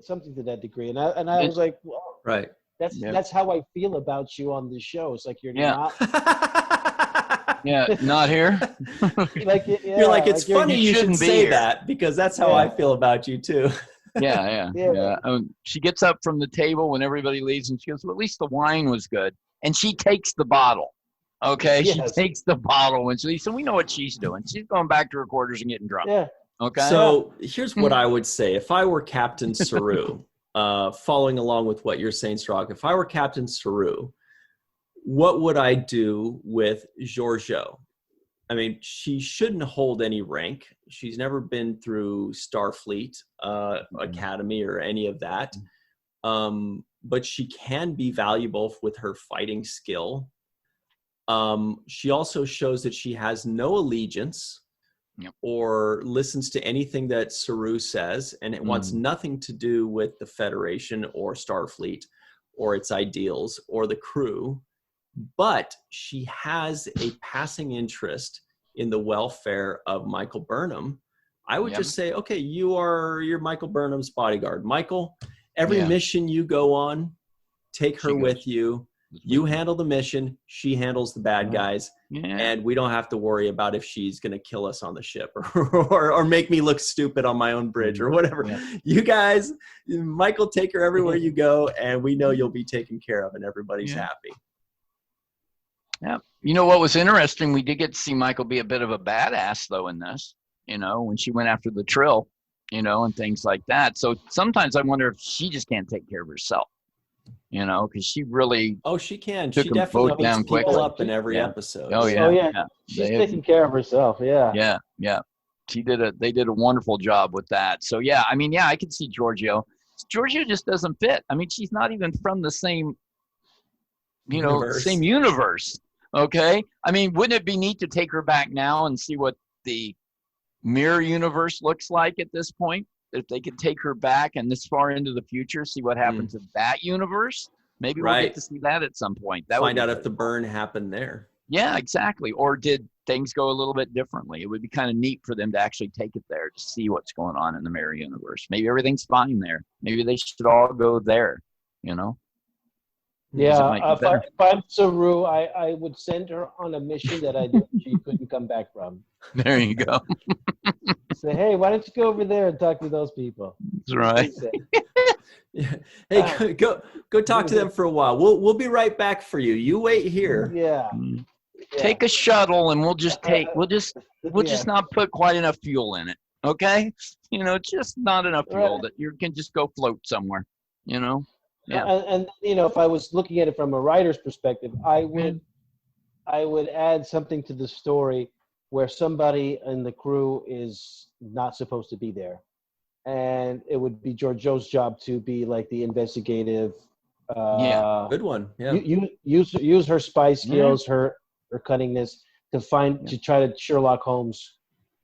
Speaker 2: Something to that degree, and I was like, well,
Speaker 1: right.
Speaker 2: That's how I feel about you on this show. It's like you're not.
Speaker 3: Not here.
Speaker 1: You're like, it's funny you should say that, because that's how I feel about you too.
Speaker 3: Yeah. She gets up from the table when everybody leaves, and she goes, well, at least the wine was good. And she takes the bottle. Okay, she takes the bottle when she leaves. So we know what she's doing. She's going back to her quarters and getting drunk.
Speaker 2: Yeah.
Speaker 3: Okay.
Speaker 1: So here's what I would say. If I were Captain Saru, following along with what you're saying, Cirroc, if I were Captain Saru, what would I do with Giorgio? I mean, she shouldn't hold any rank. She's never been through Starfleet Academy or any of that. But she can be valuable with her fighting skill. She also shows that she has no allegiance or listens to anything that Saru says, and it wants nothing to do with the Federation or Starfleet or its ideals or the crew. But she has a passing interest in the welfare of Michael Burnham. I would just say, okay, you're Michael Burnham's bodyguard. Michael, every mission you go on, take her with you. You handle the mission. She handles the bad guys.
Speaker 3: Yeah.
Speaker 1: And we don't have to worry about if she's going to kill us on the ship or make me look stupid on my own bridge or whatever. Yeah. You guys, Michael, take her everywhere you go, and we know you'll be taken care of, and everybody's happy.
Speaker 3: Yeah. You know what was interesting? We did get to see Michael be a bit of a badass, though, in this, you know, when she went after the Trill, you know, and things like that. So sometimes I wonder if she just can't take care of herself. You know, because she really
Speaker 1: she can. She definitely picks people up in every episode.
Speaker 3: Oh yeah.
Speaker 2: She's taking care of herself.
Speaker 3: Yeah. They did a wonderful job with that. So yeah, I mean, I can see Giorgio. Giorgio just doesn't fit. I mean, she's not even from the same, same universe. Okay. I mean, wouldn't it be neat to take her back now and see what the mirror universe looks like at this point? If they could take her back and this far into the future, see what happens in that universe, maybe we'll get to see that at some point. That
Speaker 1: find out if the burn happened there.
Speaker 3: Yeah, exactly. Or did things go a little bit differently? It would be kind of neat for them to actually take it there to see what's going on in the mirror universe. Maybe everything's fine there. Maybe they should all go there, you know?
Speaker 2: Yeah, if I'm Saru, I would send her on a mission that I knew she couldn't come back from.
Speaker 3: There you go.
Speaker 2: Say, hey, why don't you go over there and talk to those people?
Speaker 3: That's right.
Speaker 1: Hey, go talk to them for a while. We'll be right back for you. You wait here.
Speaker 2: Yeah.
Speaker 3: Take a shuttle, and we'll just not put quite enough fuel in it. Okay, just not enough fuel that you can just go float somewhere. Yeah.
Speaker 2: And if I was looking at it from a writer's perspective, I would add something to the story where somebody in the crew is not supposed to be there. And it would be Giorgio's job to be like the investigative.
Speaker 1: Good one. Yeah.
Speaker 2: Use her spy skills, her cunningness to try to Sherlock Holmes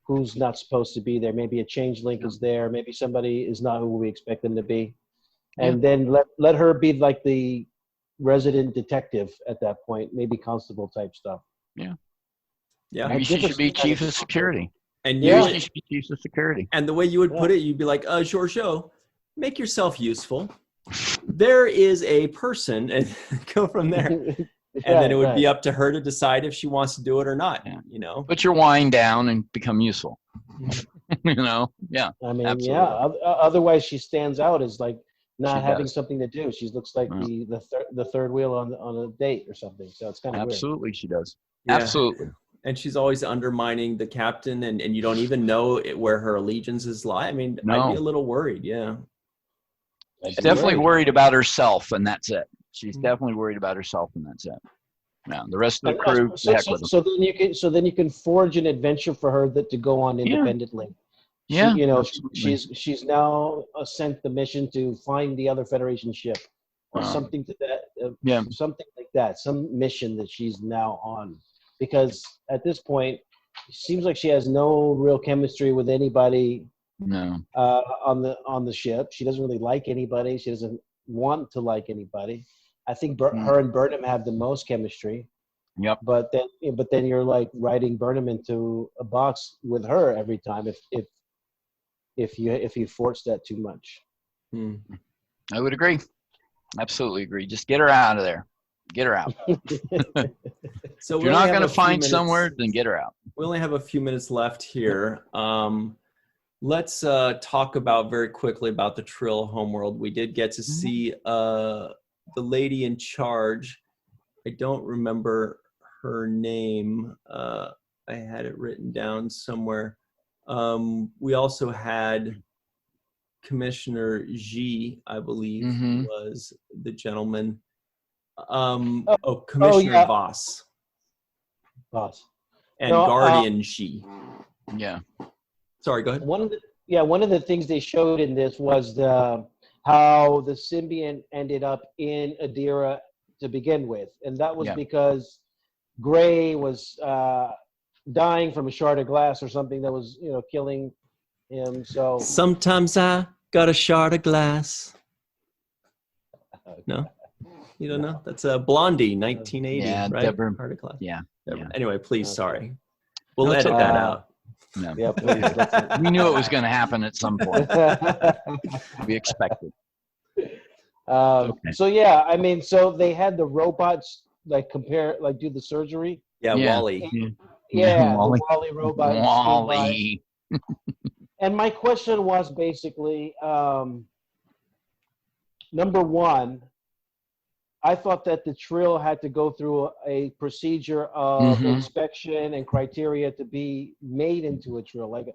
Speaker 2: who's not supposed to be there. Maybe a change link is there. Maybe somebody is not who we expect them to be. And then let her be like the resident detective at that point, maybe constable type stuff.
Speaker 3: Yeah. Yeah. Maybe she should be chief of security.
Speaker 1: And
Speaker 3: she should be chief of security.
Speaker 1: And the way you would put it, you'd be like, Giorgio, make yourself useful. There is a person, and go from there. And then it would be up to her to decide if she wants to do it or not.
Speaker 3: Put your wine down and become useful. Yeah.
Speaker 2: I mean,
Speaker 3: absolutely.
Speaker 2: Otherwise, she stands out as like not having something to do. She looks like the third wheel on a date or something. So it's kind of
Speaker 3: absolutely
Speaker 2: weird.
Speaker 3: She does.
Speaker 1: Yeah.
Speaker 3: Absolutely.
Speaker 1: And she's always undermining the captain, and you don't even know where her allegiances lie. I mean, I'd be a little worried. Yeah.
Speaker 3: She's definitely worried about herself, and that's it. She's definitely worried about herself, and that's it. Now the rest of the crew.
Speaker 2: So then you can forge an adventure for her to go on independently.
Speaker 3: Yeah.
Speaker 2: She's now sent the mission to find the other Federation ship, or something to that. Something like that. Some mission that she's now on, because at this point, it seems like she has no real chemistry with anybody.
Speaker 3: No.
Speaker 2: On the ship, she doesn't really like anybody. She doesn't want to like anybody. I think her and Burnham have the most chemistry.
Speaker 3: Yep.
Speaker 2: But then you're like writing Burnham into a box with her every time if you force that too much.
Speaker 3: I would agree. Absolutely agree. Just get her out of there. Get her out.
Speaker 1: So
Speaker 3: if you're not going to find somewhere, then get her out.
Speaker 1: We only have a few minutes left here. Let's talk very quickly about the Trill Homeworld. We did get to see the lady in charge. I don't remember her name. I had it written down somewhere. We also had Commissioner G, I believe, was the gentleman. Commissioner Voss. And Guardian G.
Speaker 3: Yeah.
Speaker 1: Sorry, go ahead.
Speaker 2: One of the things they showed in this was how the symbiont ended up in Adira to begin with, and that was because Gray was dying from a shard of glass or something that was killing him. So
Speaker 1: sometimes I got a shard of glass. No, you don't know? That's a Blondie, 1980, right?
Speaker 3: Deborah.
Speaker 1: Shard of glass.
Speaker 3: Yeah.
Speaker 1: Anyway, please, sorry. We'll edit that out.
Speaker 3: No.
Speaker 2: Yeah, please.
Speaker 3: We knew it was going to happen at some point. We expected.
Speaker 2: So yeah, I mean, so they had the robots do the surgery.
Speaker 1: Yeah, Wally.
Speaker 2: Yeah,
Speaker 3: Wally.
Speaker 2: the Wally robot.
Speaker 3: Wally.
Speaker 2: And my question was basically, number one, I thought that the Trill had to go through a procedure of inspection and criteria to be made into a Trill. Like,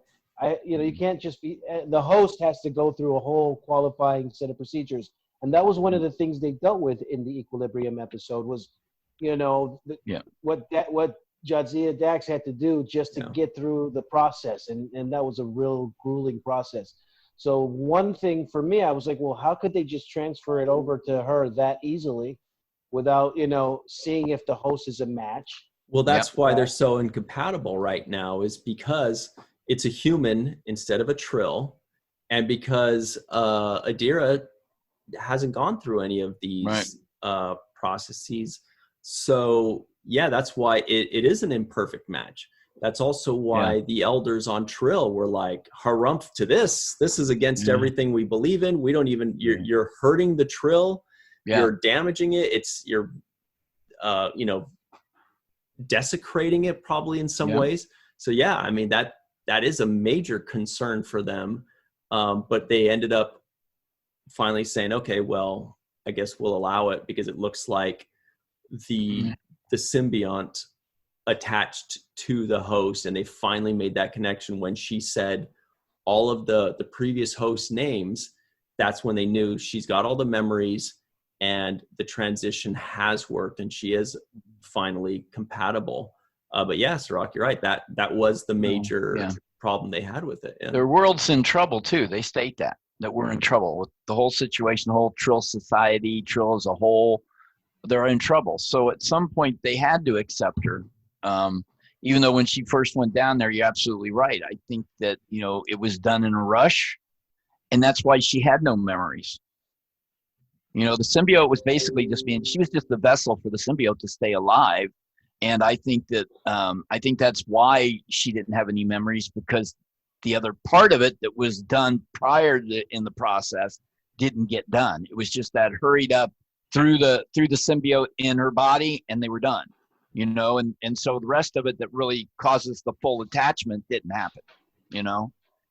Speaker 2: you can't just be, the host has to go through a whole qualifying set of procedures. And that was one of the things they dealt with in the Equilibrium episode was, what Jadzia Dax had to do just to get through the process. And that was a real grueling process. So one thing for me, I was like, well, how could they just transfer it over to her that easily without, seeing if the host is a match?
Speaker 1: Well, that's why they're so incompatible right now, is because it's a human instead of a Trill. And because Adira hasn't gone through any of these processes. So yeah, that's why it is an imperfect match. That's also why the elders on Trill were like, harumph to this. This is against everything we believe in. We don't even, you're hurting the Trill. You're damaging it. You're desecrating it probably in some ways. So yeah, I mean, that is a major concern for them. But they ended up finally saying, okay, well, I guess we'll allow it because it looks like the symbiont attached to the host, and they finally made that connection when she said all of the previous host names. That's when they knew she's got all the memories and the transition has worked and she is finally compatible. But yeah, Cirroc, you're right. That was the major problem they had with it.
Speaker 3: Their world's in trouble too. They state that we're in trouble with the whole situation, the whole Trill society, Trill as a whole. They're in trouble. So at some point they had to accept her. Even though when she first went down there, you're absolutely right. I think that, it was done in a rush, and that's why she had no memories. The symbiote was basically she was just the vessel for the symbiote to stay alive. And I think that's why she didn't have any memories, because the other part of it that was done prior in the process didn't get done. It was just that hurried up through the symbiote in her body, and they were done. And so the rest of it that really causes the full attachment didn't happen,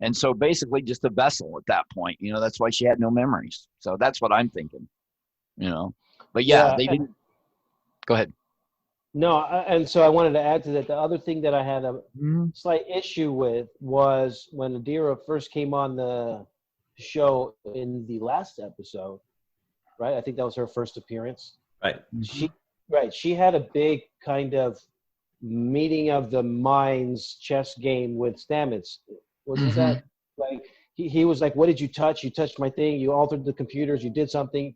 Speaker 3: and so basically just a vessel at that point, that's why she had no memories. So that's what I'm thinking, but they didn't. Go ahead.
Speaker 2: No, and so I wanted to add to that. The other thing that I had a slight issue with was when Adira first came on the show in the last episode, right? I think that was her first appearance.
Speaker 1: Right.
Speaker 2: She had a big kind of meeting of the minds chess game with Stamets. Wasn't that like he was like, what did you touch? You touched my thing. You altered the computers. You did something.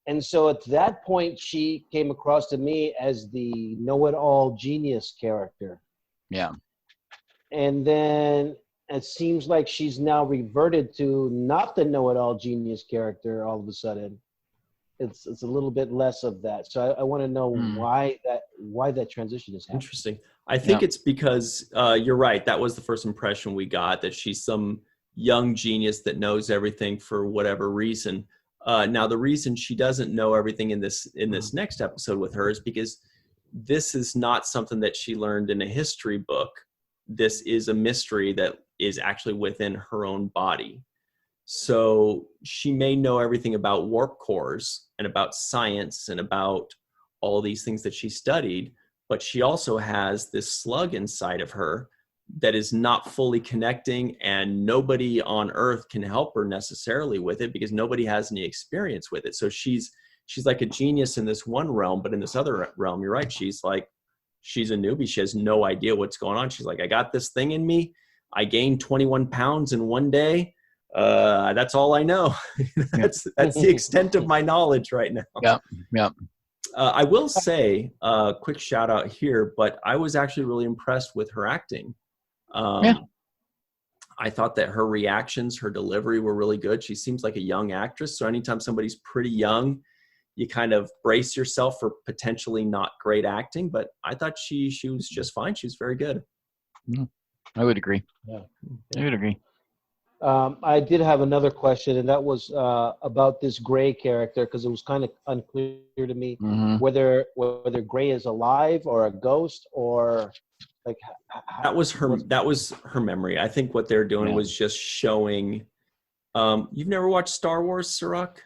Speaker 2: And so at that point, she came across to me as the know-it-all genius character.
Speaker 3: Yeah.
Speaker 2: And then it seems like she's now reverted to not the know-it-all genius character all of a sudden. It's a little bit less of that. So I want to know why that transition is happening.
Speaker 1: Interesting. I think it's because you're right. That was the first impression we got, that she's some young genius that knows everything for whatever reason. Now, the reason she doesn't know everything in this next episode with her is because this is not something that she learned in a history book. This is a mystery that is actually within her own body. So she may know everything about warp cores and about science and about all these things that she studied, but she also has this slug inside of her that is not fully connecting, and nobody on Earth can help her necessarily with it because nobody has any experience with it. So she's like a genius in this one realm, but in this other realm, you're right, she's a newbie. She has no idea what's going on. She's like, I got this thing in me. I gained 21 pounds in one day. That's all I know. That's the extent of my knowledge right now.
Speaker 3: Yeah.
Speaker 1: I will say, quick shout out here, but I was actually really impressed with her acting. I thought that her reactions, her delivery were really good. She seems like a young actress. So anytime somebody's pretty young, you kind of brace yourself for potentially not great acting, but I thought she was just fine. She was very good.
Speaker 3: I would agree.
Speaker 2: Yeah.
Speaker 3: I would agree.
Speaker 2: I did have another question, and that was about this Gray character, because it was kind of unclear to me whether Gray is alive or a ghost, or like
Speaker 1: that was her memory. I think what they're doing was just showing. You've never watched Star Wars, Cirroc?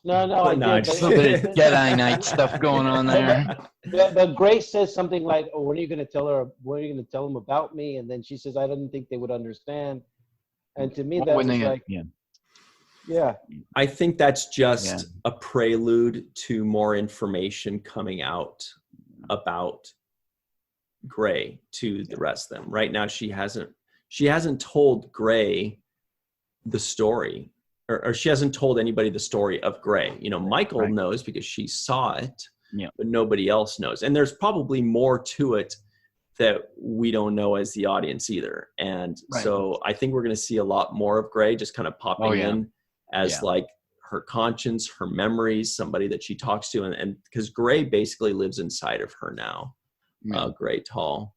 Speaker 2: No, I did.
Speaker 3: A little bit of Jedi Knight stuff going on there.
Speaker 2: But Grace says something like, "Oh, when are you going to tell her? When are you going to tell them about me?" And then she says, "I didn't think they would understand." And to me, that was like, yeah.
Speaker 1: I think that's just a prelude to more information coming out about Gray to the rest of them. Right now, she hasn't told Gray the story. Or she hasn't told anybody the story of Gray. You know, Michael knows because she saw it, but nobody else knows. And there's probably more to it that we don't know as the audience either. And so I think we're going to see a lot more of Gray just kind of popping in as like her conscience, her memories, somebody that she talks to. And because Gray basically lives inside of her now, Gray Tall.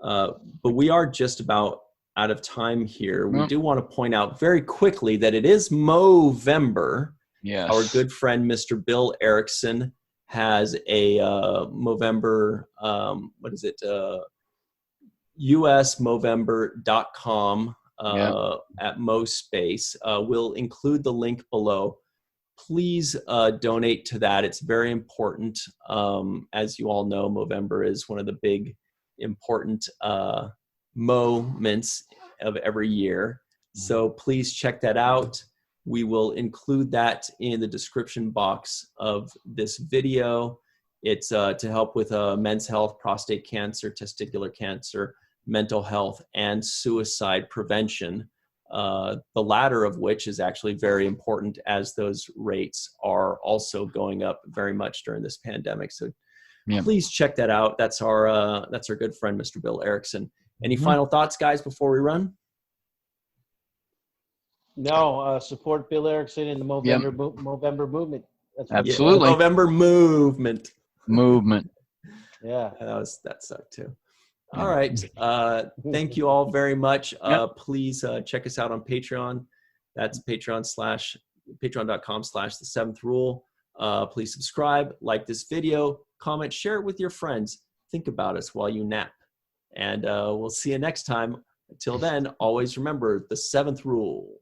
Speaker 1: But we are just about out of time here. We do want to point out very quickly that it is Movember.
Speaker 3: Yes.
Speaker 1: Our good friend, Mr. Bill Erickson, has a Movember, usmovember.com at MoSpace. We'll include the link below. Please donate to that. It's very important. As you all know, Movember is one of the big, important moments of every year. So please check that out. We will include that in the description box of this video. It's to help with men's health, prostate cancer, testicular cancer, mental health, and suicide prevention. The latter of which is actually very important, as those rates are also going up very much during this pandemic. So please check that out. That's our good friend, Mr. Bill Erickson. Any final thoughts, guys, before we run?
Speaker 2: No, support Bill Erickson in the Movember movement. That's
Speaker 3: absolutely.
Speaker 1: Movember movement.
Speaker 2: Yeah.
Speaker 1: That sucked too. All right. Thank you all very much. Please check us out on Patreon. That's patreon.com/the7th-rule. Please subscribe, like this video, comment, share it with your friends. Think about us while you nap. And we'll see you next time. Until then, always remember the 7th rule.